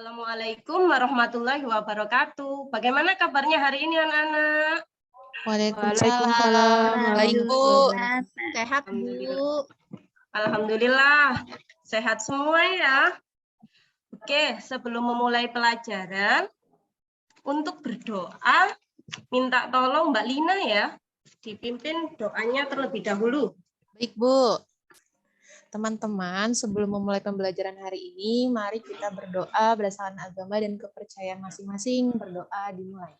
Assalamualaikum warahmatullahi wabarakatuh. Bagaimana kabarnya hari ini anak-anak? Waalaikumsalam. Baik, Bu. Sehat, Bu. Alhamdulillah, sehat semua ya. Oke, sebelum memulai pelajaran, untuk berdoa, minta tolong Mbak Lina ya, dipimpin doanya terlebih dahulu. Baik, Bu. Teman-teman, sebelum memulai pembelajaran hari ini, mari kita berdoa berdasarkan agama dan kepercayaan masing-masing. Berdoa dimulai.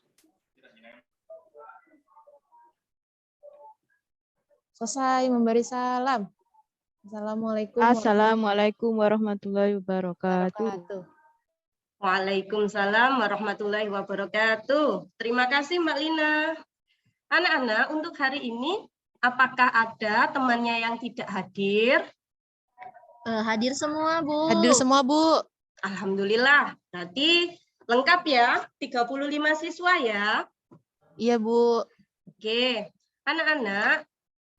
Selesai memberi salam. Assalamualaikum warahmatullahi wabarakatuh. Waalaikumsalam warahmatullahi wabarakatuh. Terima kasih Mbak Lina. Anak-anak, untuk hari ini, apakah ada temannya yang tidak hadir? Hadir semua, Bu. Hadir semua, Bu. Alhamdulillah. Berarti lengkap ya, 35 siswa ya. Iya, Bu. Oke, anak-anak,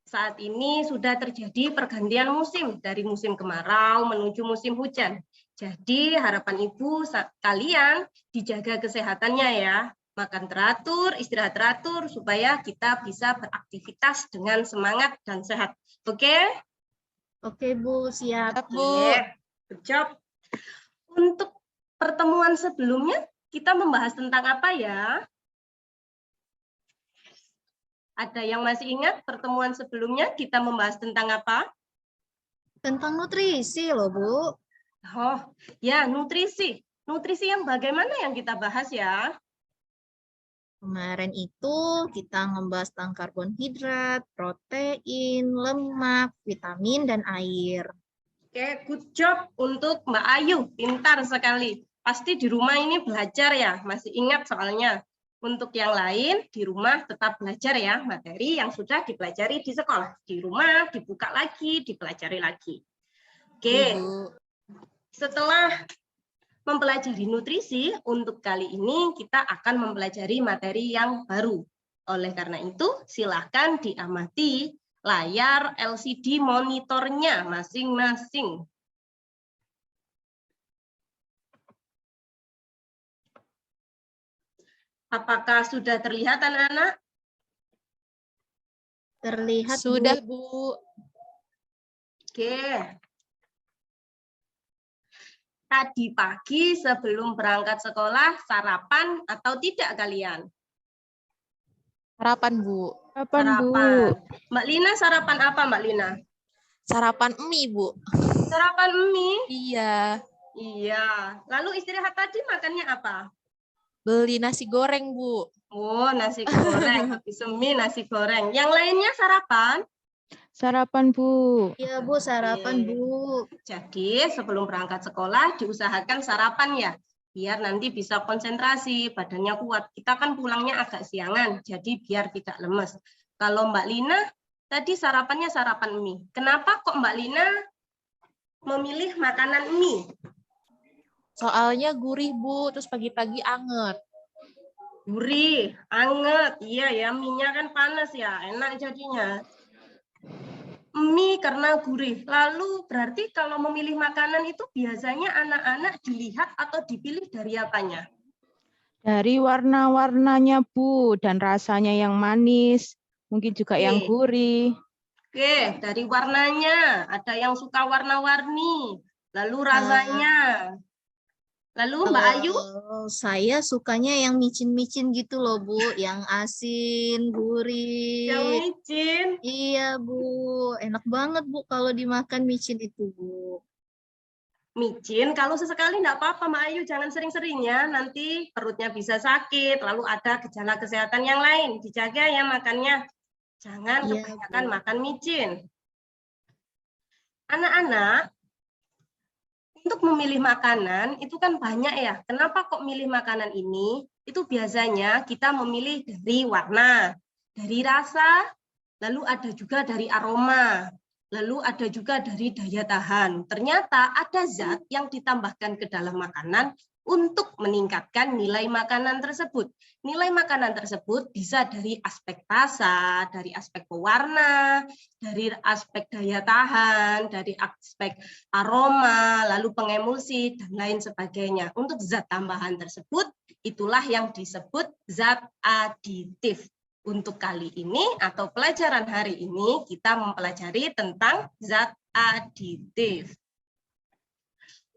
saat ini sudah terjadi pergantian musim dari musim kemarau menuju musim hujan. Jadi harapan Ibu kalian dijaga kesehatannya ya. Makan teratur, istirahat teratur supaya kita bisa beraktivitas dengan semangat dan sehat. Oke? Oke, Bu. Siap. Bu. Good job. Untuk pertemuan sebelumnya kita membahas tentang apa ya? Ada yang masih ingat pertemuan sebelumnya kita membahas tentang apa? Tentang nutrisi loh, Bu. Oh, ya nutrisi. Nutrisi yang bagaimana yang kita bahas ya? Kemarin itu kita ngebahas tentang karbohidrat, protein, lemak, vitamin, dan air. Oke, good job untuk Mbak Ayu. Pintar sekali. Pasti di rumah ini belajar ya, masih ingat soalnya. Untuk yang lain, di rumah tetap belajar ya, materi yang sudah dipelajari di sekolah. Di rumah dibuka lagi, dipelajari lagi. Oke, setelah mempelajari nutrisi, untuk kali ini kita akan mempelajari materi yang baru. Oleh karena itu, silakan diamati layar LCD monitornya masing-masing. Apakah sudah terlihat anak-anak? Terlihat, Sudah, Bu. Bu. Oke. Tadi pagi sebelum berangkat sekolah, sarapan atau tidak kalian? Sarapan, Bu. Sarapan. Mbak Lina sarapan apa Mbak Lina? Sarapan mie, Bu. Sarapan mie? Iya. Iya. Lalu istirahat tadi makannya apa? Beli nasi goreng, Bu. Oh, nasi goreng. Habis mie, nasi goreng. Yang lainnya sarapan? Sarapan, Bu. Iya, Bu. Sarapan, Oke. Bu. Jadi sebelum berangkat sekolah diusahakan sarapan ya. Biar nanti bisa konsentrasi, badannya kuat. Kita kan pulangnya agak siangan, jadi biar tidak lemes. Kalau Mbak Lina, tadi sarapannya sarapan mie. Kenapa kok Mbak Lina memilih makanan mie? Soalnya gurih, Bu. Terus pagi-pagi anget. Gurih, anget. Iya ya, mie-nya kan panas ya, enak jadinya. Mie karena gurih. Lalu berarti kalau memilih makanan itu biasanya anak-anak dilihat atau dipilih dari apanya? Dari warna-warnanya, Bu, dan rasanya yang manis, mungkin juga yang gurih. Oke, dari warnanya. Ada yang suka warna-warni. Lalu rasanya. Lalu Mbak Ayu? Saya sukanya yang micin-micin gitu loh, Bu. Yang asin, gurih. Yang micin? Iya, Bu. Enak banget, Bu, kalau dimakan micin itu, Bu. Micin, kalau sesekali enggak apa-apa, Mbak Ayu. Jangan sering-sering ya. Nanti perutnya bisa sakit. Lalu ada gejala kesehatan yang lain. Dijaga ya makannya. Jangan kebanyakan makan micin. Anak-anak, untuk memilih makanan itu kan banyak ya. Kenapa kok milih makanan ini? Itu biasanya kita memilih dari warna, dari rasa, lalu ada juga dari aroma, lalu ada juga dari daya tahan. Ternyata ada zat yang ditambahkan ke dalam makanan untuk meningkatkan nilai makanan tersebut. Nilai makanan tersebut bisa dari aspek rasa, dari aspek pewarna, dari aspek daya tahan, dari aspek aroma, lalu pengemulsi, dan lain sebagainya. Untuk zat tambahan tersebut, itulah yang disebut zat aditif. Untuk kali ini atau pelajaran hari ini, kita mempelajari tentang zat aditif.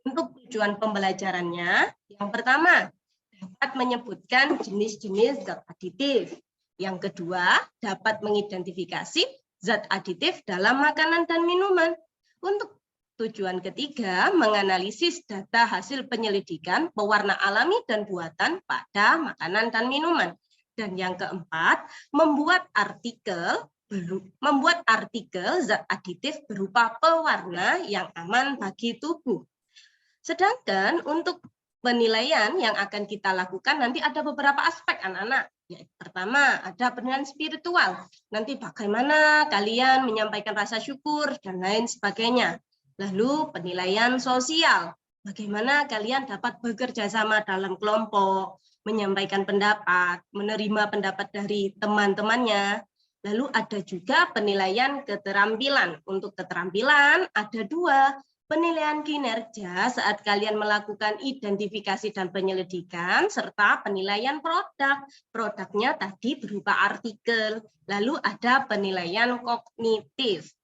Untuk tujuan pembelajarannya, yang pertama, dapat menyebutkan jenis-jenis zat aditif. Yang kedua, dapat mengidentifikasi zat aditif dalam makanan dan minuman. Untuk tujuan ketiga, menganalisis data hasil penyelidikan pewarna alami dan buatan pada makanan dan minuman. Dan yang keempat, membuat artikel zat aditif berupa pewarna yang aman bagi tubuh. Sedangkan untuk penilaian yang akan kita lakukan nanti ada beberapa aspek anak-anak. Pertama, ada penilaian spiritual. Nanti bagaimana kalian menyampaikan rasa syukur dan lain sebagainya. Lalu penilaian sosial. Bagaimana kalian dapat bekerja sama dalam kelompok, menyampaikan pendapat, menerima pendapat dari teman-temannya. Lalu ada juga penilaian keterampilan. Untuk keterampilan ada dua. Penilaian kinerja saat kalian melakukan identifikasi dan penyelidikan, serta penilaian produk. Produknya tadi berupa artikel. Lalu ada penilaian kognitif.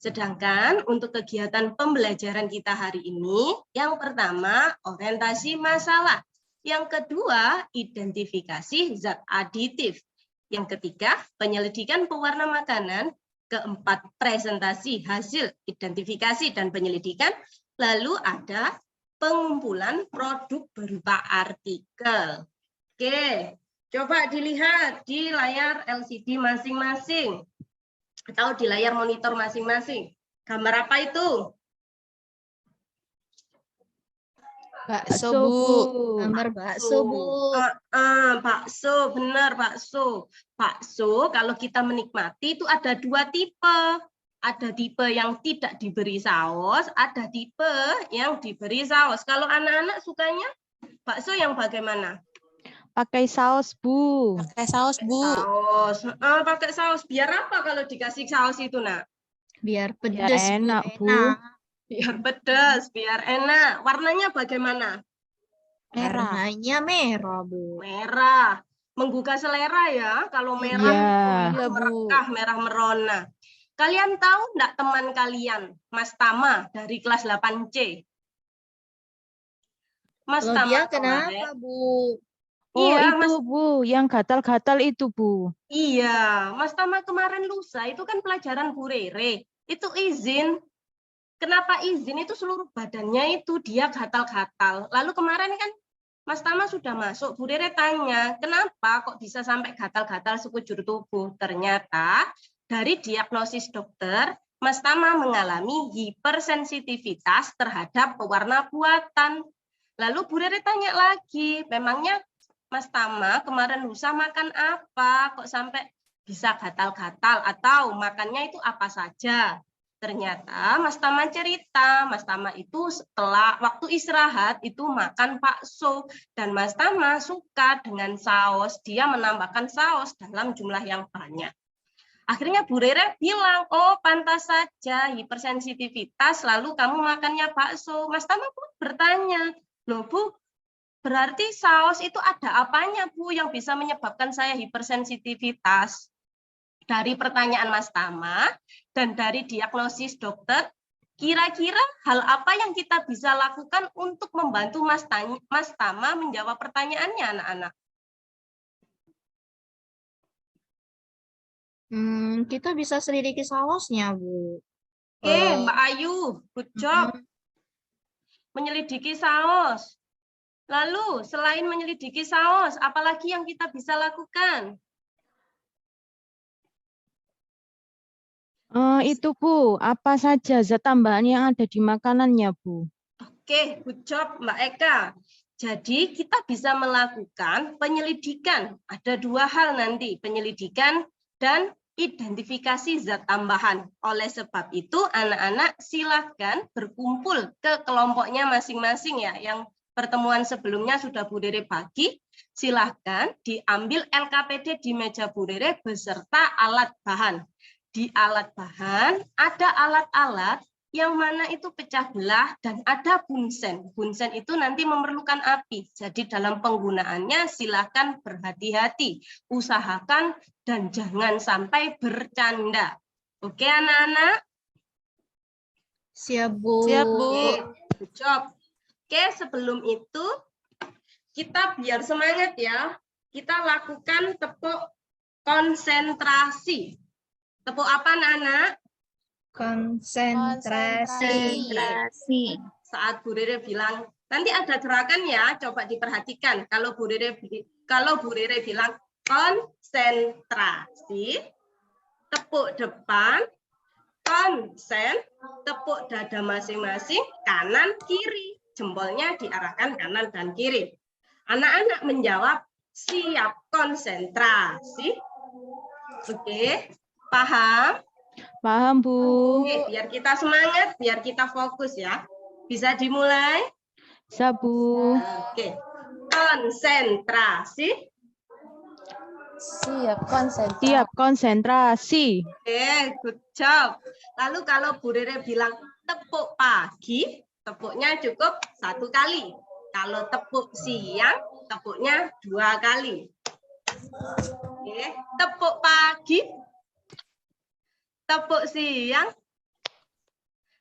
Sedangkan untuk kegiatan pembelajaran kita hari ini, yang pertama orientasi masalah. Yang kedua identifikasi zat aditif. Yang ketiga penyelidikan pewarna makanan. Keempat, presentasi hasil identifikasi dan penyelidikan. Lalu ada pengumpulan produk berupa artikel. Oke, coba dilihat di layar LCD masing-masing atau di layar monitor masing-masing. Gambar apa itu? Bakso, Bakso, Bu. Bu. Gambar bakso, Bu. Bakso, benar bakso. Bakso kalau kita menikmati itu ada dua tipe. Ada tipe yang tidak diberi saus, ada tipe yang diberi saus. Kalau anak-anak sukanya bakso yang bagaimana? Pakai saus, Bu. Pakai saus, Bu. Saus. Pakai saus. Biar apa kalau dikasih saus itu, Nak? Biar Biar pedes, Bu. enak, Bu. Biar pedas, biar enak. Warnanya bagaimana? Merah. Warnanya merah, Bu. Merah. Menggugah selera ya. Kalau merah, Iya. Iya, Bu. merekah, merah merona. Kalian tahu enggak teman kalian, Mas Tama dari kelas 8C? Mas Kalau Tama dia kemarin. kenapa, Bu? Oh, Iya, itu, Bu. Yang gatal-gatal itu, Bu. Iya, Mas Tama kemarin lusa itu kan pelajaran Bu Rere. Itu izin. Kenapa izin itu seluruh badannya itu dia gatal-gatal. Lalu kemarin kan Mas Tama sudah masuk, Bu Rere tanya, kenapa kok bisa sampai gatal-gatal sekujur tubuh? Ternyata dari diagnosis dokter, Mas Tama mengalami hipersensitivitas terhadap pewarna buatan. Lalu Bu Rere tanya lagi, memangnya Mas Tama kemarin lusa makan apa? Kok sampai bisa gatal-gatal atau makannya itu apa saja? Ternyata Mas Tama cerita, Mas Tama itu setelah waktu istirahat itu makan bakso dan Mas Tama suka dengan saus, dia menambahkan saus dalam jumlah yang banyak. Akhirnya Bu Rere bilang, oh pantas saja hipersensitivitas lalu kamu makannya bakso. Mas Tama pun bertanya, loh Bu, berarti saus itu ada apanya Bu yang bisa menyebabkan saya hipersensitivitas? Dari pertanyaan Mas Tama dan dari diagnosis dokter, kira-kira hal apa yang kita bisa lakukan untuk membantu Mas Tama menjawab pertanyaannya, anak-anak? Kita bisa selidiki sausnya, Bu. Oke, Mbak Ayu, good job. Menyelidiki saus. Lalu, selain menyelidiki saus, apalagi yang kita bisa lakukan? Itu, Bu. Apa saja zat tambahan yang ada di makanannya, Bu? Oke, good job Mbak Eka. Jadi kita bisa melakukan penyelidikan. Ada dua hal nanti, penyelidikan dan identifikasi zat tambahan. Oleh sebab itu, anak-anak silakan berkumpul ke kelompoknya masing-masing ya. Yang pertemuan sebelumnya sudah Bu Rere bagi, silahkan diambil LKPD di meja Bu Rere beserta alat bahan. Di alat bahan ada alat-alat yang mana itu pecah belah dan ada bunsen. Bunsen itu nanti memerlukan api. Jadi dalam penggunaannya silakan berhati-hati. Usahakan dan jangan sampai bercanda. Oke anak-anak? Siap, Bu. Siap, Bu. Oke, good job. Oke, sebelum itu kita biar semangat ya. Kita lakukan tepuk konsentrasi. Tepuk apa anak-anak? Konsentrasi. Saat Bu Rere bilang, nanti ada gerakan ya, coba diperhatikan. Kalau Bu Rere bilang konsentrasi, tepuk depan, konsen, tepuk dada masing-masing, kanan, kiri. Jempolnya diarahkan kanan dan kiri. Anak-anak menjawab, siap konsentrasi. Oke, paham? Paham, Bu. Oke, biar kita semangat, biar kita fokus ya. Bisa dimulai? Bisa, Bu. Oke. Konsentrasi. Siap, konsentrasi. Siap konsentrasi. Oke, good job. Lalu kalau Bu Rere bilang tepuk pagi, tepuknya cukup 1 kali. Kalau tepuk siang, tepuknya 2 kali. Oke, tepuk pagi, tepuk siang,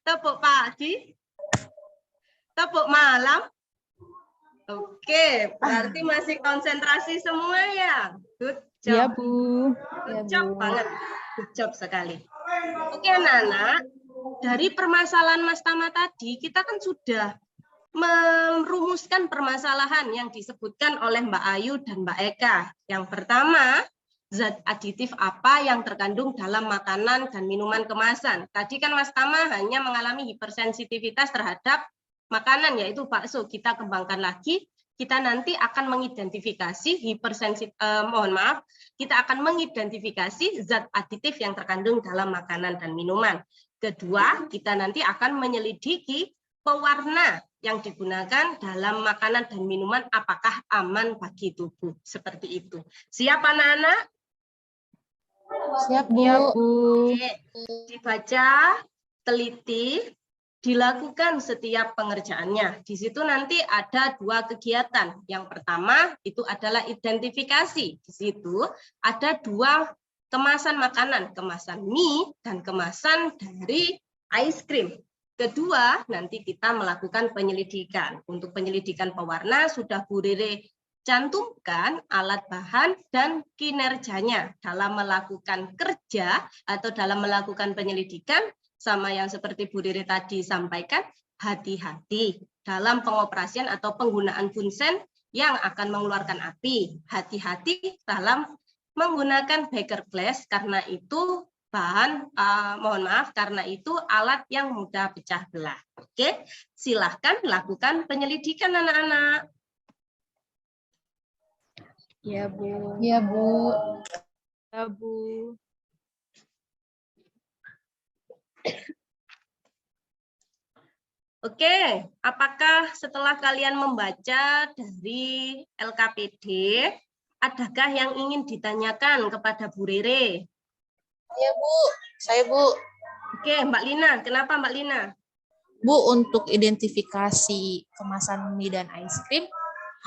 tepuk pagi, tepuk malam. Oke, berarti masih konsentrasi semua ya. Good Ya, job. Bu. Good job banget. Good job sekali. Oke, anak-anak. Dari permasalahan Mas Tama tadi, kita kan sudah merumuskan permasalahan yang disebutkan oleh Mbak Ayu dan Mbak Eka. Yang pertama, zat aditif apa yang terkandung dalam makanan dan minuman kemasan. Tadi kan Mas Tama hanya mengalami hipersensitivitas terhadap makanan, yaitu bakso. Kita kembangkan lagi, kita nanti akan mengidentifikasi kita akan mengidentifikasi zat aditif yang terkandung dalam makanan dan minuman. Kedua, kita nanti akan menyelidiki pewarna yang digunakan dalam makanan dan minuman apakah aman bagi tubuh. Seperti itu. Siap anak-anak? Siap, Bu. Ya, Bu. Oke. Dibaca, teliti, dilakukan setiap pengerjaannya. Di situ nanti ada 2 kegiatan. Yang pertama itu adalah identifikasi. Di situ ada 2 kemasan makanan, kemasan mie dan kemasan dari ice cream. Kedua, nanti kita melakukan penyelidikan. Untuk penyelidikan pewarna sudah Bu Rere cantumkan alat bahan dan kinerjanya dalam melakukan kerja atau dalam melakukan penyelidikan. Sama yang seperti Bu Rere tadi sampaikan, hati-hati dalam pengoperasian atau penggunaan bunsen yang akan mengeluarkan api. Hati-hati dalam menggunakan baker glass karena itu karena itu alat yang mudah pecah belah. Oke, silahkan lakukan penyelidikan anak-anak. Ya, Bu. Ya, Bu. Ya, Bu. Oke, apakah setelah kalian membaca dari LKPD, adakah yang ingin ditanyakan kepada Bu Rere? Ya, Bu. Saya, Bu. Oke, Mbak Lina. Kenapa Mbak Lina? Bu, untuk identifikasi kemasan mie dan ice cream,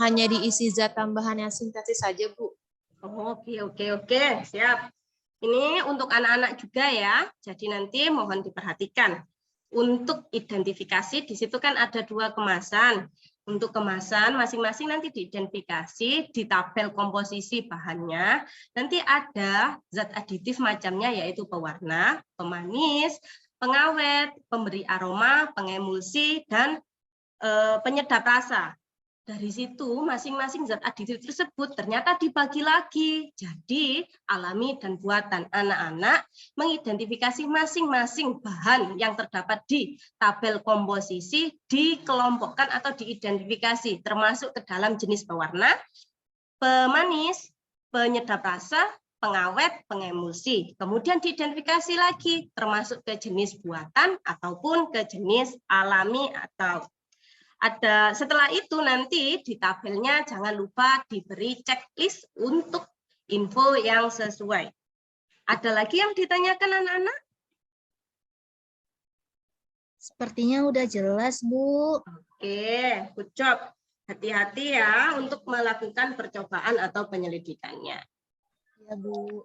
hanya diisi zat tambahan yang sintetis saja, Bu. Oh, oke. Siap. Ini untuk anak-anak juga ya. Jadi nanti mohon diperhatikan. Untuk identifikasi, di situ kan ada 2 kemasan. Untuk kemasan masing-masing nanti diidentifikasi di tabel komposisi bahannya. Nanti ada zat aditif macamnya yaitu pewarna, pemanis, pengawet, pemberi aroma, pengemulsi, dan penyedap rasa. Dari situ masing-masing zat aditif tersebut ternyata dibagi lagi. Jadi alami dan buatan. Anak-anak mengidentifikasi masing-masing bahan yang terdapat di tabel komposisi, dikelompokkan atau diidentifikasi termasuk ke dalam jenis pewarna, pemanis, penyedap rasa, pengawet, pengemulsi. Kemudian diidentifikasi lagi termasuk ke jenis buatan ataupun ke jenis alami atau Setelah itu nanti di tabelnya jangan lupa diberi checklist untuk info yang sesuai. Ada lagi yang ditanyakan anak-anak? Sepertinya udah jelas, Bu. Oke, good job. Hati-hati ya untuk melakukan percobaan atau penyelidikannya. Ya, Bu.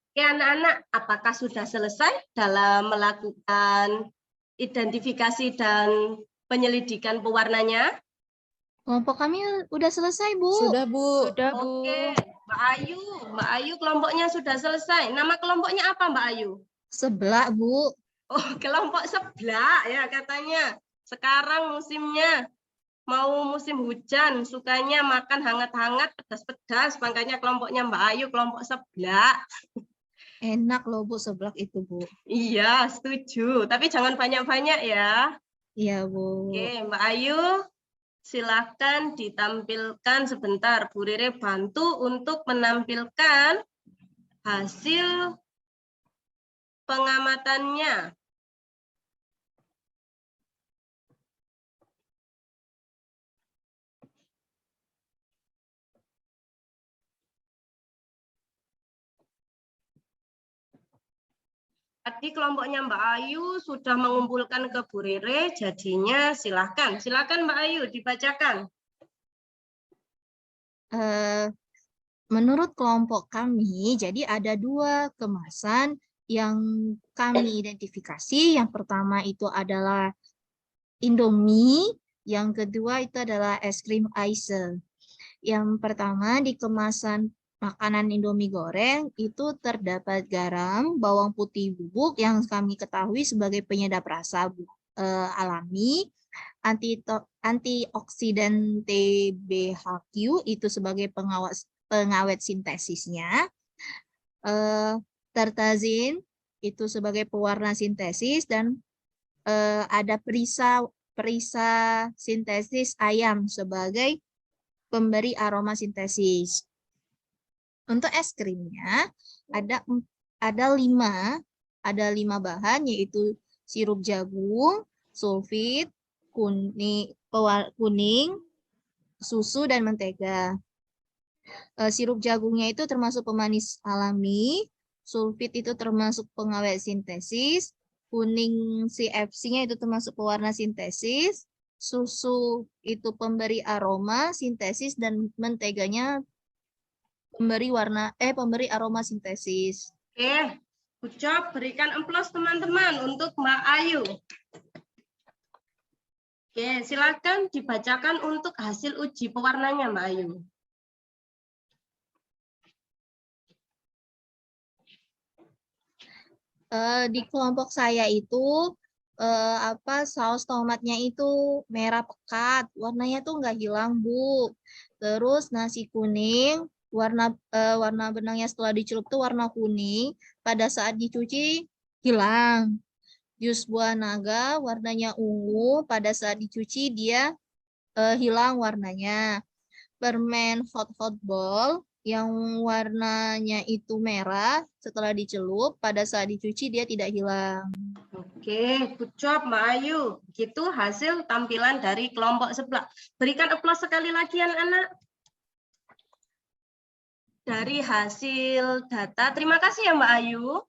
Oke, anak-anak, apakah sudah selesai dalam melakukan identifikasi dan penyelidikan pewarnanya? Kelompok kami udah selesai, Bu. Sudah, Bu. Sudah, Bu. Oke, Mbak Ayu kelompoknya sudah selesai. Nama kelompoknya apa, Mbak Ayu? Sebelah, Bu. Oh, kelompok sebelah ya katanya. Sekarang musimnya mau musim hujan, sukanya makan hangat-hangat, pedas-pedas, makanya kelompoknya Mbak Ayu kelompok sebelah. Enak loh, Bu, seblak itu, Bu. Iya, setuju. Tapi jangan banyak-banyak ya. Iya, Bu. Oke, Mbak Ayu, silakan ditampilkan sebentar. Bu Rere bantu untuk menampilkan hasil pengamatannya. Tadi kelompoknya Mbak Ayu sudah mengumpulkan ke Bu Rere, jadinya silakan Mbak Ayu dibacakan. Menurut kelompok kami, jadi ada 2 kemasan yang kami identifikasi. Yang pertama itu adalah Indomie, yang kedua itu adalah es krim Aise. Yang pertama di kemasan makanan Indomie goreng itu terdapat garam, bawang putih bubuk yang kami ketahui sebagai penyedap rasa alami, antioksidan TBHQ itu sebagai pengawet sintesisnya, tartazin itu sebagai pewarna sintesis, dan ada perisa sintesis ayam sebagai pemberi aroma sintesis. Untuk es krimnya ada 5 bahan, yaitu sirup jagung, sulfit, kuning, susu, dan mentega. Sirup jagungnya itu termasuk pemanis alami, sulfit itu termasuk pengawet sintesis, kuning CFC-nya itu termasuk pewarna sintesis, susu itu pemberi aroma sintesis, dan menteganya pemberi aroma sintesis. Oke, good job. Berikan aplaus teman-teman untuk Mbak Ayu. Oke, silakan dibacakan untuk hasil uji pewarnanya Mbak Ayu. Di kelompok saya itu saus tomatnya itu merah pekat, warnanya tuh nggak hilang, Bu. Terus nasi kuning, warna benangnya setelah dicelup tuh warna kuning, pada saat dicuci hilang. Jus buah naga warnanya ungu, pada saat dicuci dia hilang warnanya. Permen hot ball yang warnanya itu merah, setelah dicelup pada saat dicuci dia tidak hilang. Oke, good job Mbak Ayu. Begitu hasil tampilan dari kelompok sebelah. Berikan aplaus sekali lagi anak-anak. Dari hasil data, terima kasih ya Mbak Ayu.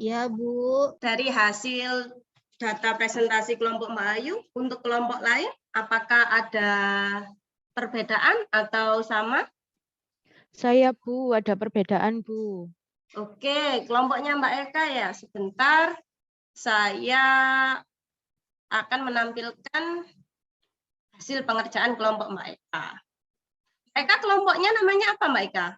Ya, Bu. Dari hasil data presentasi kelompok Mbak Ayu, untuk kelompok lain, apakah ada perbedaan atau sama? Saya, Bu, ada perbedaan, Bu. Oke, kelompoknya Mbak Eka ya. Sebentar, saya akan menampilkan hasil pengerjaan kelompok Mbak Eka. Eka, kelompoknya namanya apa Mbak Eka?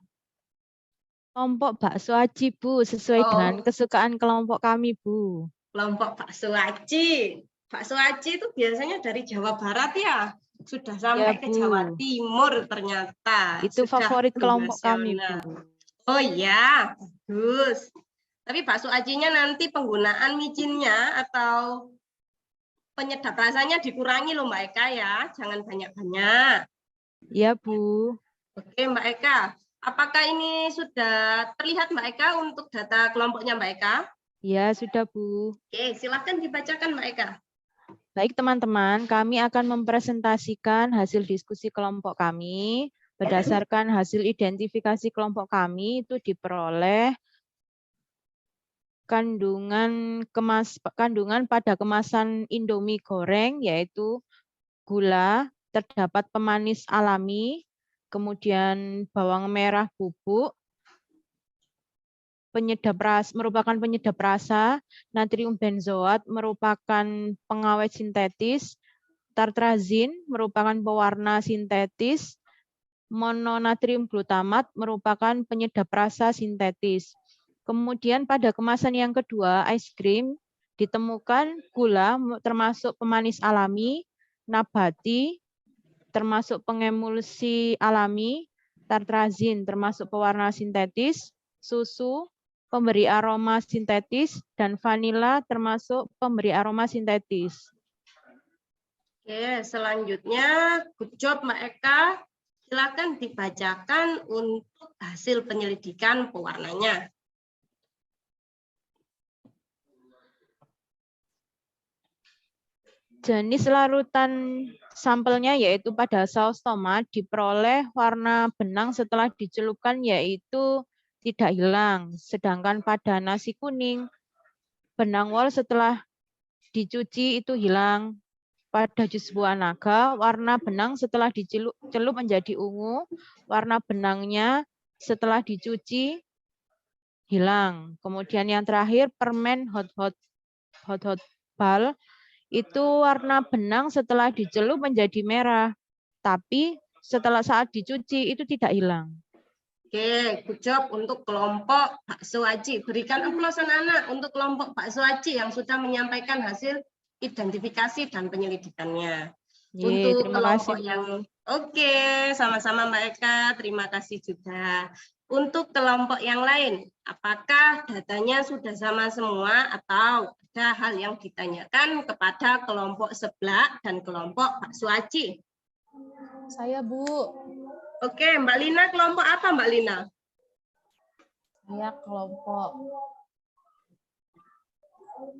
Kelompok bakso aci, Bu, sesuai dengan kesukaan kelompok kami, Bu. Kelompok bakso aci. Bakso aci itu biasanya dari Jawa Barat ya? Sudah sampai Ya, ke Bu. Jawa Timur ternyata. Itu sudah favorit kelompok kami, nasional. Bu. Oh ya, bagus. Tapi bakso acinya nanti penggunaan micinnya atau penyedap rasanya dikurangi loh Mbak Eka ya, jangan banyak-banyak. Ya, Bu. Oke Mbak Eka, apakah ini sudah terlihat Mbak Eka untuk data kelompoknya Mbak Eka? Ya, sudah Bu. Oke, silakan dibacakan Mbak Eka. Baik teman-teman, kami akan mempresentasikan hasil diskusi kelompok kami. Berdasarkan hasil identifikasi kelompok kami itu diperoleh kandungan pada kemasan Indomie goreng yaitu gula, terdapat pemanis alami, kemudian bawang merah bubuk, merupakan penyedap rasa, natrium benzoat merupakan pengawet sintetis, tartrazin merupakan pewarna sintetis, mononatrium glutamat merupakan penyedap rasa sintetis. Kemudian pada kemasan yang kedua, es krim, ditemukan gula termasuk pemanis alami, nabati termasuk pengemulsi alami, tartrazin termasuk pewarna sintetis, susu pemberi aroma sintetis, dan vanila termasuk pemberi aroma sintetis. Oke, selanjutnya good job Mbak Eka. Silakan dibacakan untuk hasil penyelidikan pewarnanya. Jenis larutan sampelnya yaitu pada saus tomat diperoleh warna benang setelah dicelupkan yaitu tidak hilang. Sedangkan pada nasi kuning, benang wol setelah dicuci itu hilang. Pada jus buah naga, warna benang setelah dicelup menjadi ungu, warna benangnya setelah dicuci hilang. Kemudian yang terakhir permen hot ball itu warna benang setelah dicelup menjadi merah, tapi setelah saat dicuci itu tidak hilang. Oke, good job untuk kelompok bakso aci. Berikan aplaus anak-anak untuk kelompok bakso aci yang sudah menyampaikan hasil identifikasi dan penyelidikannya. Untuk Terima kelompok kasih, yang oke, sama-sama Mbak Eka, terima kasih juga. Untuk kelompok yang lain, apakah datanya sudah sama semua atau ada hal yang ditanyakan kepada kelompok sebelah dan kelompok bakso aci? Saya, Bu. Oke, Mbak Lina, kelompok apa Mbak Lina? Saya kelompok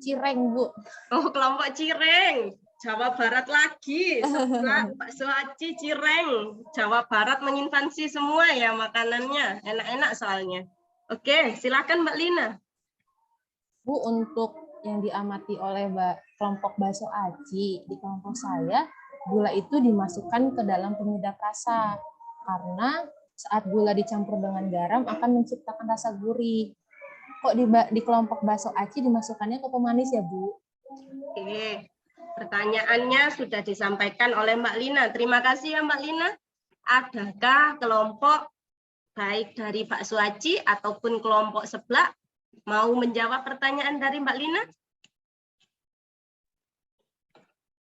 Cireng, Bu. Oh, kelompok Cireng. Jawa Barat lagi. Sebelah bakso aci Cireng. Jawa Barat menginfansi semua ya makanannya. Enak-enak soalnya. Oke, silakan Mbak Lina. Bu, untuk yang diamati oleh kelompok bakso aci, di kelompok saya, gula itu dimasukkan ke dalam penyedap rasa. Karena saat gula dicampur dengan garam akan menciptakan rasa gurih. Kok di kelompok bakso aci dimasukkannya ke pemanis ya, Bu? Oke, pertanyaannya sudah disampaikan oleh Mbak Lina. Terima kasih ya Mbak Lina. Adakah kelompok baik dari bakso aci ataupun kelompok sebelah mau menjawab pertanyaan dari Mbak Lina?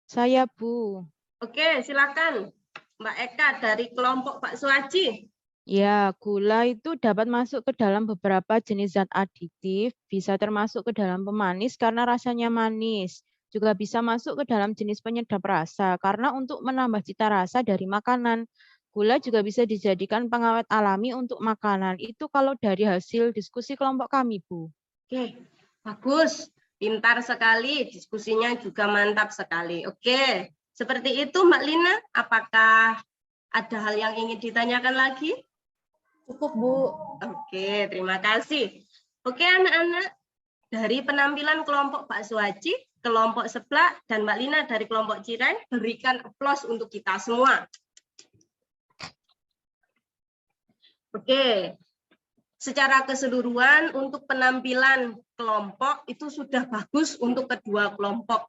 Saya, Bu. Oke, silakan. Mbak Eka dari kelompok bakso aci. Ya, gula itu dapat masuk ke dalam beberapa jenis zat aditif, bisa termasuk ke dalam pemanis karena rasanya manis. Juga bisa masuk ke dalam jenis penyedap rasa karena untuk menambah cita rasa dari makanan. Gula juga bisa dijadikan pengawet alami untuk makanan. Itu kalau dari hasil diskusi kelompok kami, Bu. Oke, bagus. Pintar sekali, diskusinya juga mantap sekali. Oke, seperti itu Mbak Lina. Apakah ada hal yang ingin ditanyakan lagi? Cukup, Bu. Oke, terima kasih. Oke, anak-anak. Dari penampilan kelompok bakso aci, kelompok sebelah, dan Mbak Lina dari kelompok Cireng, berikan aplaus untuk kita semua. Oke, secara keseluruhan untuk penampilan kelompok itu sudah bagus untuk kedua kelompok.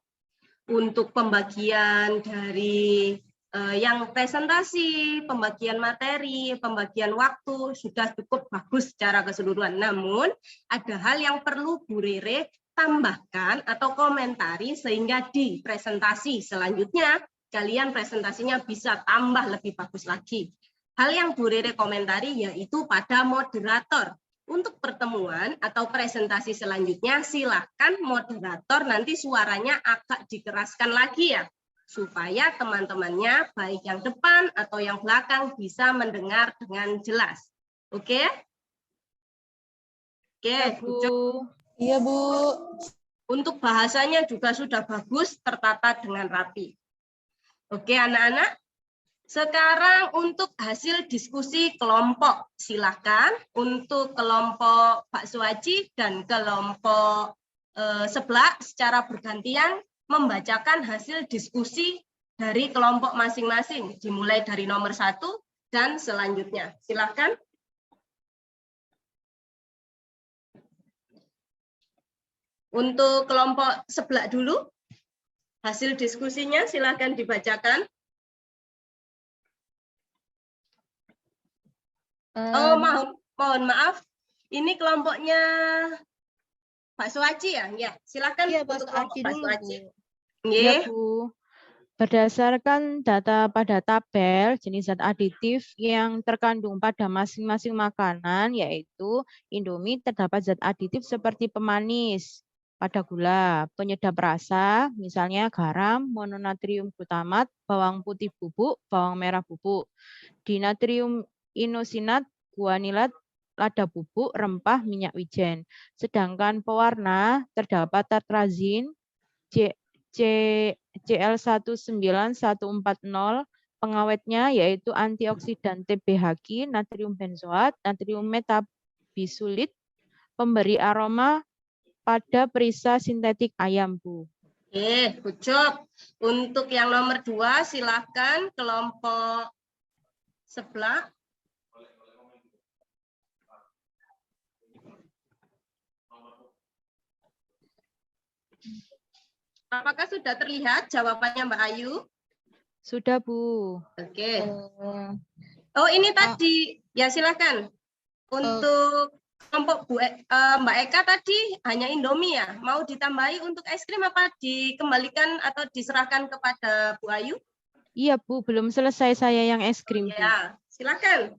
Untuk pembagian dari yang presentasi, pembagian materi, pembagian waktu sudah cukup bagus secara keseluruhan. Namun ada hal yang perlu Bu Rere tambahkan atau komentari sehingga di presentasi selanjutnya kalian presentasinya bisa tambah lebih bagus lagi. Hal yang Bu Rere komentari yaitu pada moderator. Untuk pertemuan atau presentasi selanjutnya silakan moderator nanti suaranya agak dikeraskan lagi ya, supaya teman-temannya baik yang depan atau yang belakang bisa mendengar dengan jelas. Oke? Oke, Ya, Bu. Iya, Bu. Untuk bahasanya juga sudah bagus, tertata dengan rapi. Oke, anak-anak. Sekarang untuk hasil diskusi kelompok. Silakan untuk kelompok Pak Suwaji dan kelompok sebelah secara bergantian membacakan hasil diskusi dari kelompok masing-masing. Dimulai dari nomor 1 dan selanjutnya. Silakan. Untuk kelompok sebelah dulu, hasil diskusinya silakan dibacakan. Oh, mohon maaf. Ini kelompoknya Pak Suwaji ya? Ya, silakan Iya, Pak untuk kelompok Suwaji Pak dulu, Suwaji. Bu. Ya, Nggih. Bu. Berdasarkan data pada tabel, jenis zat aditif yang terkandung pada masing-masing makanan, yaitu Indomie terdapat zat aditif seperti pemanis pada gula, penyedap rasa, misalnya garam, mononatrium glutamat, bawang putih bubuk, bawang merah bubuk, dinatrium inosinat, guanilat, lada bubuk, rempah, minyak wijen. Sedangkan pewarna terdapat tartrazin, CL19140, pengawetnya yaitu antioksidan TBHQ, natrium benzoat, natrium metabisulit, pemberi aroma pada perisa sintetik ayam, Bu. Oke, good job. Untuk yang nomor 2, silakan kelompok sebelah. Apakah sudah terlihat jawabannya Mbak Ayu? Sudah, Bu. Oke. Eh, Oh, ini tadi. Ya, silakan. Untuk kelompok Mbak Eka tadi hanya Indomie ya? Mau ditambahi untuk es krim apa dikembalikan atau diserahkan kepada Bu Ayu? Iya, Bu. Belum selesai saya yang es krim, Bu. Ya, silakan.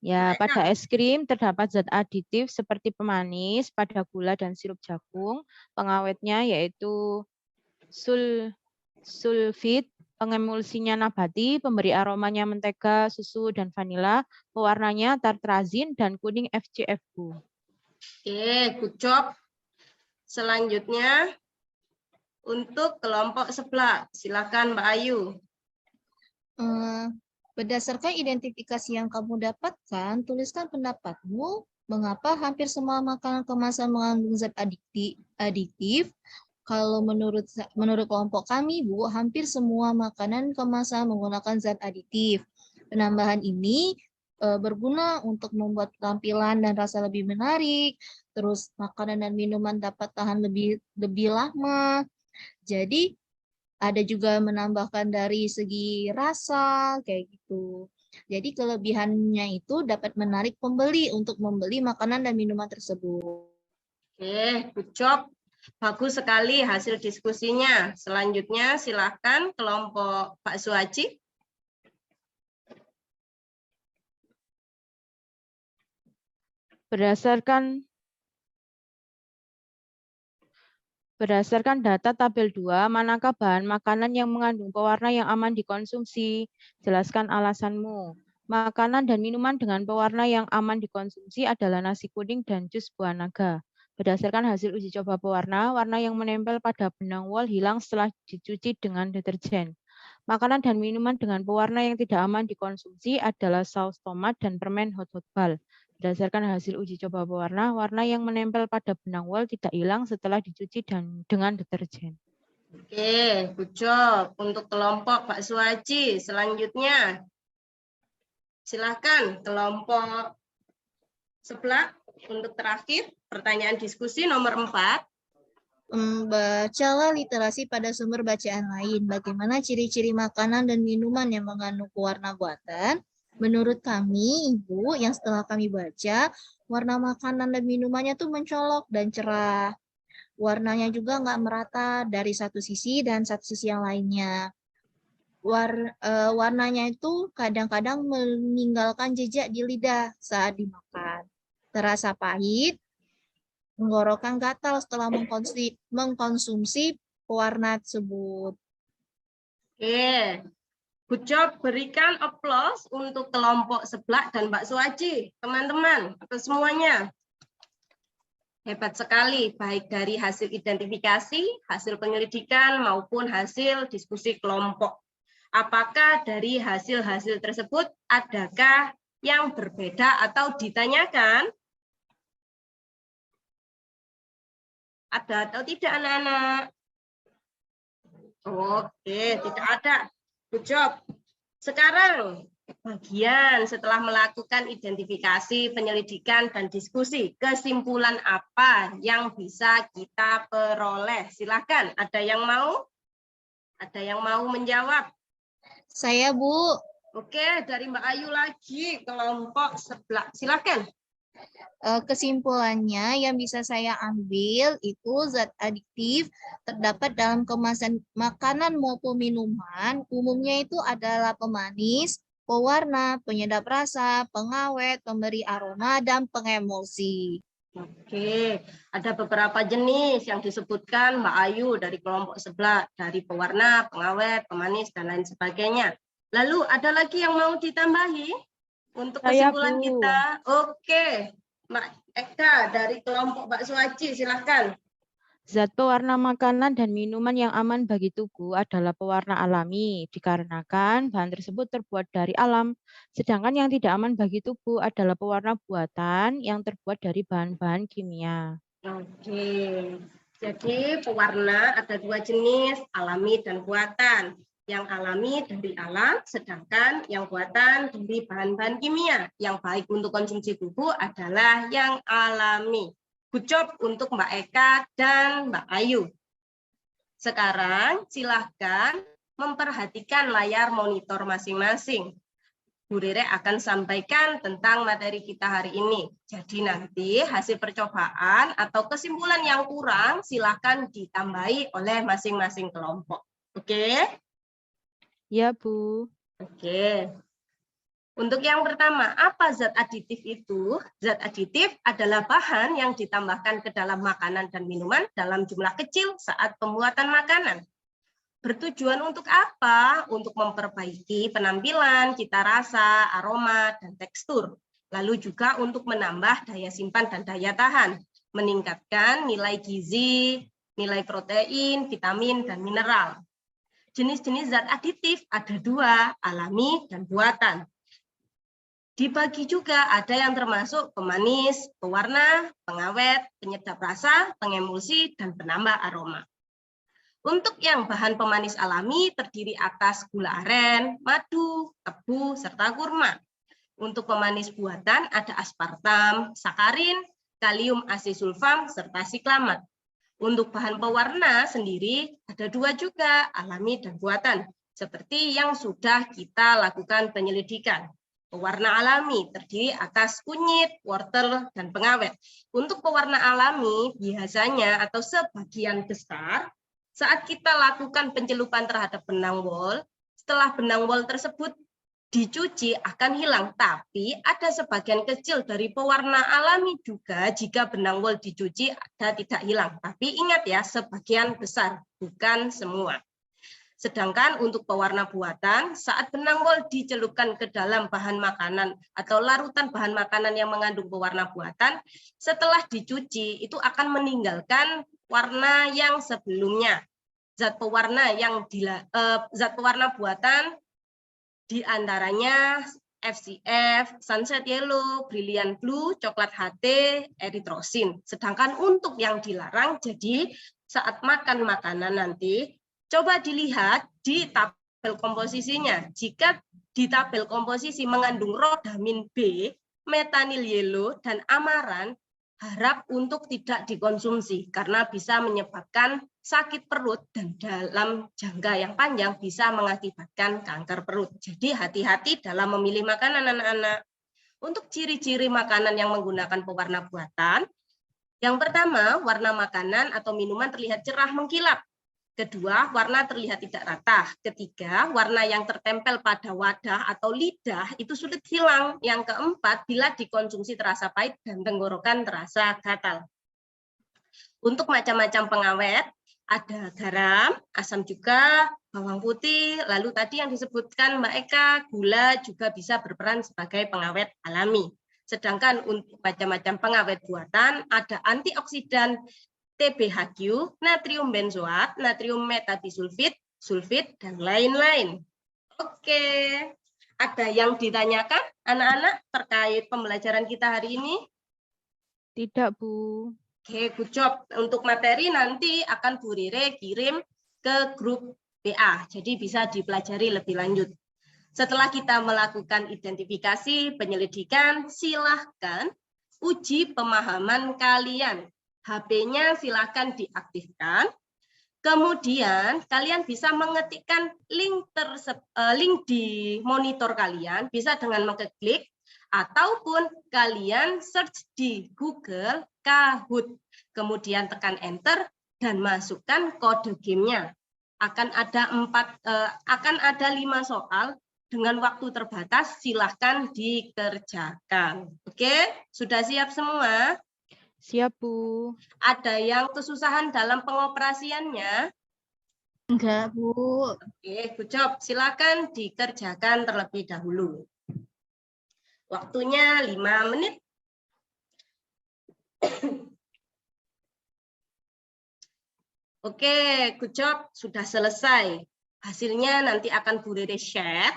Ya, Mbak Eka. pada es krim terdapat zat aditif seperti pemanis, pada gula dan sirup jagung. Pengawetnya yaitu sulfit, pengemulsinya nabati, pemberi aromanya mentega, susu, dan vanila. Pewarnanya tartrazin dan kuning FCF, Bu. Oke, good job. Selanjutnya untuk kelompok sebelah, silakan Mbak Ayu. Berdasarkan identifikasi yang kamu dapatkan, tuliskan pendapatmu mengapa hampir semua makanan kemasan mengandung zat aditif. Kalau menurut kelompok kami, Bu, hampir semua makanan kemasan menggunakan zat aditif. Penambahan ini berguna untuk membuat tampilan dan rasa lebih menarik. Terus makanan dan minuman dapat tahan lebih lama. Jadi ada juga menambahkan dari segi rasa, kayak gitu. Jadi kelebihannya itu dapat menarik pembeli untuk membeli makanan dan minuman tersebut. Oke, good job. Bagus sekali hasil diskusinya. Selanjutnya silakan kelompok Pak Suhaji. Berdasarkan data tabel 2, manakah bahan makanan yang mengandung pewarna yang aman dikonsumsi? Jelaskan alasanmu. Makanan dan minuman dengan pewarna yang aman dikonsumsi adalah nasi kuning dan jus buah naga. Berdasarkan hasil uji coba pewarna, warna yang menempel pada benang wol hilang setelah dicuci dengan deterjen. Makanan dan minuman dengan pewarna yang tidak aman dikonsumsi adalah saus tomat dan permen hot ball. Berdasarkan hasil uji coba pewarna, warna yang menempel pada benang wol tidak hilang setelah dicuci dengan deterjen. Oke, good job. Untuk kelompok Pak Suhaji, selanjutnya silakan kelompok sebelah untuk terakhir, pertanyaan diskusi nomor 4. Bacalah literasi pada sumber bacaan lain. Bagaimana ciri-ciri makanan dan minuman yang mengandung pewarna buatan? Menurut kami, Ibu, yang setelah kami baca, warna makanan dan minumannya tuh mencolok dan cerah. Warnanya juga nggak merata dari satu sisi dan satu sisi yang lainnya. Warnanya itu kadang-kadang meninggalkan jejak di lidah saat dimakan. Terasa pahit, tenggorokan gatal setelah mengkonsumsi pewarna tersebut. Oke, good job. Berikan aplaus untuk kelompok sebelah dan Mbak Suhaji, teman-teman, atau semuanya. Hebat sekali, baik dari hasil identifikasi, hasil penyelidikan, maupun hasil diskusi kelompok. Apakah dari hasil-hasil tersebut adakah yang berbeda atau ditanyakan? Ada atau tidak, anak-anak? Oke, tidak ada. Good job. Sekarang, bagian setelah melakukan identifikasi, penyelidikan, dan diskusi, kesimpulan apa yang bisa kita peroleh? Silakan, ada yang mau? Ada yang mau menjawab? Saya, Bu. Oke, dari Mbak Ayu lagi, kelompok sebelah. Silakan. Kesimpulannya yang bisa saya ambil itu zat adiktif terdapat dalam kemasan makanan maupun minuman, umumnya itu adalah pemanis, pewarna, penyedap rasa, pengawet, pemberi aroma, dan pengemulsi. Oke, ada beberapa jenis yang disebutkan Mbak Ayu dari kelompok sebelah, dari pewarna, pengawet, pemanis, dan lain sebagainya. Lalu ada lagi yang mau ditambahi untuk Saya, kesimpulan Bu. kita? Oke, Mbak Eka dari kelompok Mbak Suwaji, silahkan. Zat pewarna makanan dan minuman yang aman bagi tubuh adalah pewarna alami, dikarenakan bahan tersebut terbuat dari alam. Sedangkan yang tidak aman bagi tubuh adalah pewarna buatan yang terbuat dari bahan-bahan kimia. Oke, jadi pewarna ada dua jenis, alami dan buatan. Yang alami dari alam, sedangkan yang buatan dari bahan-bahan kimia. Yang baik untuk konsumsi tubuh adalah yang alami. Good job untuk Mbak Eka dan Mbak Ayu. Sekarang silahkan memperhatikan layar monitor masing-masing. Bu Rere akan sampaikan tentang materi kita hari ini. Jadi nanti hasil percobaan atau kesimpulan yang kurang silahkan ditambahi oleh masing-masing kelompok. Oke? Ya, Bu. Oke. Untuk yang pertama, apa zat aditif itu? Zat aditif adalah bahan yang ditambahkan ke dalam makanan dan minuman dalam jumlah kecil saat pembuatan makanan. Bertujuan untuk apa? Untuk memperbaiki penampilan, cita rasa, aroma, dan tekstur. Lalu juga untuk menambah daya simpan dan daya tahan, meningkatkan nilai gizi, nilai protein, vitamin, dan mineral. Jenis-jenis zat aditif ada dua, alami dan buatan. Dibagi juga ada yang termasuk pemanis, pewarna, pengawet, penyedap rasa, pengemulsi, dan penambah aroma. Untuk yang bahan pemanis alami terdiri atas gula aren, madu, tebu, serta kurma. Untuk pemanis buatan ada aspartam, sakarin, kalium asesulfam, serta siklamat. Untuk bahan pewarna sendiri ada dua juga, alami dan buatan, seperti yang sudah kita lakukan penyelidikan. Pewarna alami terdiri atas kunyit, wortel, dan pengawet. Untuk pewarna alami biasanya atau sebagian besar saat kita lakukan pencelupan terhadap benang wol, setelah benang wol tersebut dicuci akan hilang, tapi ada sebagian kecil dari pewarna alami juga jika benang wol dicuci ada tidak hilang. Tapi ingat ya, sebagian besar, bukan semua. Sedangkan untuk pewarna buatan, saat benang wol dicelupkan ke dalam bahan makanan atau larutan bahan makanan yang mengandung pewarna buatan, setelah dicuci itu akan meninggalkan warna yang sebelumnya. Zat pewarna buatan diantaranya FCF, Sunset Yellow, Brilliant Blue, Coklat HT, Eritrosin. Sedangkan untuk yang dilarang, jadi saat makan makanan nanti, coba dilihat di tabel komposisinya. Jika di tabel komposisi mengandung rhodamin B, metanil yellow, dan amaran, harap untuk tidak dikonsumsi karena bisa menyebabkan sakit perut dan dalam jangka yang panjang bisa mengakibatkan kanker perut. Jadi hati-hati dalam memilih makanan anak-anak. Untuk ciri-ciri makanan yang menggunakan pewarna buatan, yang pertama, warna makanan atau minuman terlihat cerah mengkilap. Kedua, warna terlihat tidak rata. Ketiga, warna yang tertempel pada wadah atau lidah itu sulit hilang. Yang keempat, bila dikonsumsi terasa pahit dan tenggorokan terasa gatal. Untuk macam-macam pengawet, ada garam, asam juga, bawang putih, lalu tadi yang disebutkan Mbak Eka, gula juga bisa berperan sebagai pengawet alami. Sedangkan untuk macam-macam pengawet buatan ada antioksidan TBHQ, natrium benzoat, natrium metabisulfit, sulfit, dan lain-lain. Oke, ada yang ditanyakan anak-anak terkait pembelajaran kita hari ini? Tidak, Bu. Oke, good job. Untuk materi nanti akan Bu Rire kirim ke grup WA, jadi bisa dipelajari lebih lanjut. Setelah kita melakukan identifikasi, penyelidikan, silahkan uji pemahaman kalian. HP-nya silahkan diaktifkan. Kemudian kalian bisa mengetikkan link di monitor kalian, bisa dengan mengklik, ataupun kalian search di Google Kahoot. Kemudian tekan enter dan masukkan kode gamenya. Akan ada 5 soal dengan waktu terbatas, silahkan dikerjakan. Oke, sudah siap semua? Siap, Bu. Ada yang kesusahan dalam pengoperasiannya? Enggak, Bu. Oke, good job. Silakan dikerjakan terlebih dahulu. Waktunya 5 menit. Oke, good job. Sudah selesai. Hasilnya nanti akan Bu Rere share.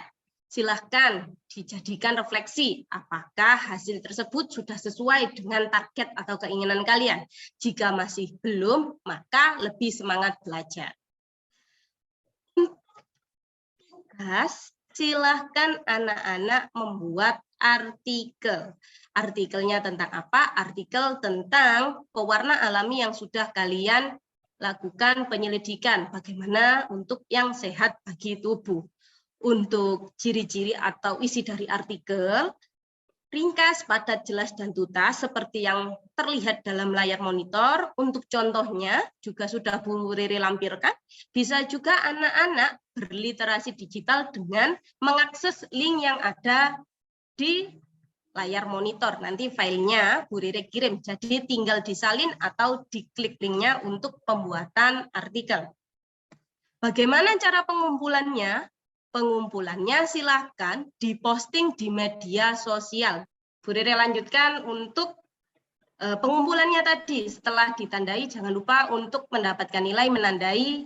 Silahkan dijadikan refleksi apakah hasil tersebut sudah sesuai dengan target atau keinginan kalian. Jika masih belum, maka lebih semangat belajar. Tugas, silahkan anak-anak membuat artikel. Artikelnya tentang apa? Artikel tentang pewarna alami yang sudah kalian lakukan penyelidikan. Bagaimana untuk yang sehat bagi tubuh. Untuk ciri-ciri atau isi dari artikel, ringkas, padat, jelas, dan tuntas seperti yang terlihat dalam layar monitor. Untuk contohnya juga sudah Bu Rere lampirkan. Bisa juga anak-anak berliterasi digital dengan mengakses link yang ada di layar monitor. Nanti filenya Bu Rere kirim, jadi tinggal disalin atau diklik linknya untuk pembuatan artikel. Bagaimana cara pengumpulannya? Pengumpulannya silahkan diposting di media sosial. Bu Rere lanjutkan untuk pengumpulannya tadi. Setelah ditandai, jangan lupa untuk mendapatkan nilai menandai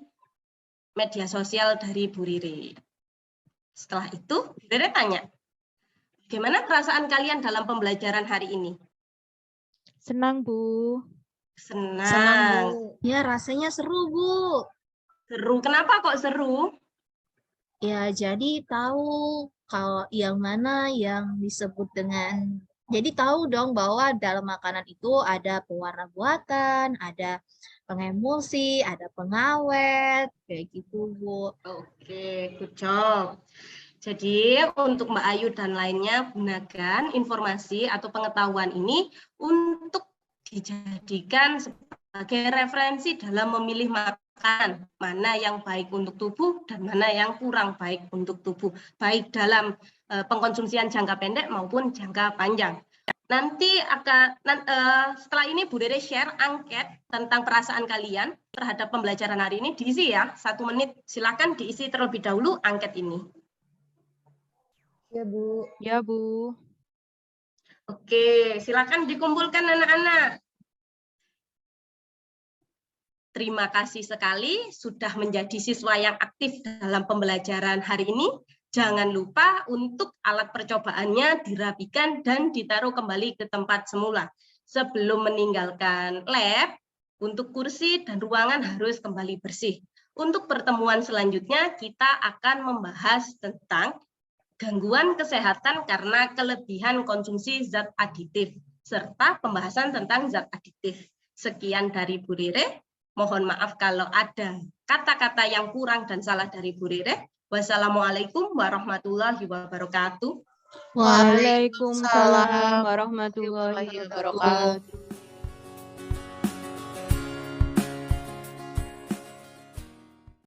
media sosial dari Bu Rere. Setelah itu, Bu Rere tanya, bagaimana perasaan kalian dalam pembelajaran hari ini? Senang, Bu. Senang. Bu. Ya, rasanya seru, Bu. Seru. Kenapa kok seru? Ya, jadi tahu kalau yang mana yang disebut dengan, jadi tahu dong bahwa dalam makanan itu ada pewarna buatan, ada pengemulsi, ada pengawet, kayak gitu, Bu. Oke, good job. Jadi untuk Mbak Ayu dan lainnya gunakan informasi atau pengetahuan ini untuk dijadikan sebagai referensi dalam memilih makanan, mana yang baik untuk tubuh dan mana yang kurang baik untuk tubuh, baik dalam pengkonsumsian jangka pendek maupun jangka panjang. Nanti setelah ini Bu Rere share angket tentang perasaan kalian terhadap pembelajaran hari ini, diisi ya, 1 menit. Silakan diisi terlebih dahulu angket ini. Ya, Bu. Ya, Bu. Oke, silakan dikumpulkan anak-anak. Terima kasih sekali sudah menjadi siswa yang aktif dalam pembelajaran hari ini. Jangan lupa untuk alat percobaannya dirapikan dan ditaruh kembali ke tempat semula. Sebelum meninggalkan lab, untuk kursi dan ruangan harus kembali bersih. Untuk pertemuan selanjutnya, kita akan membahas tentang gangguan kesehatan karena kelebihan konsumsi zat aditif, serta pembahasan tentang zat aditif. Sekian dari Bu Rere. Mohon maaf kalau ada kata-kata yang kurang dan salah dari Bu Rere. Wassalamualaikum warahmatullahi wabarakatuh. Waalaikumsalam warahmatullahi wabarakatuh.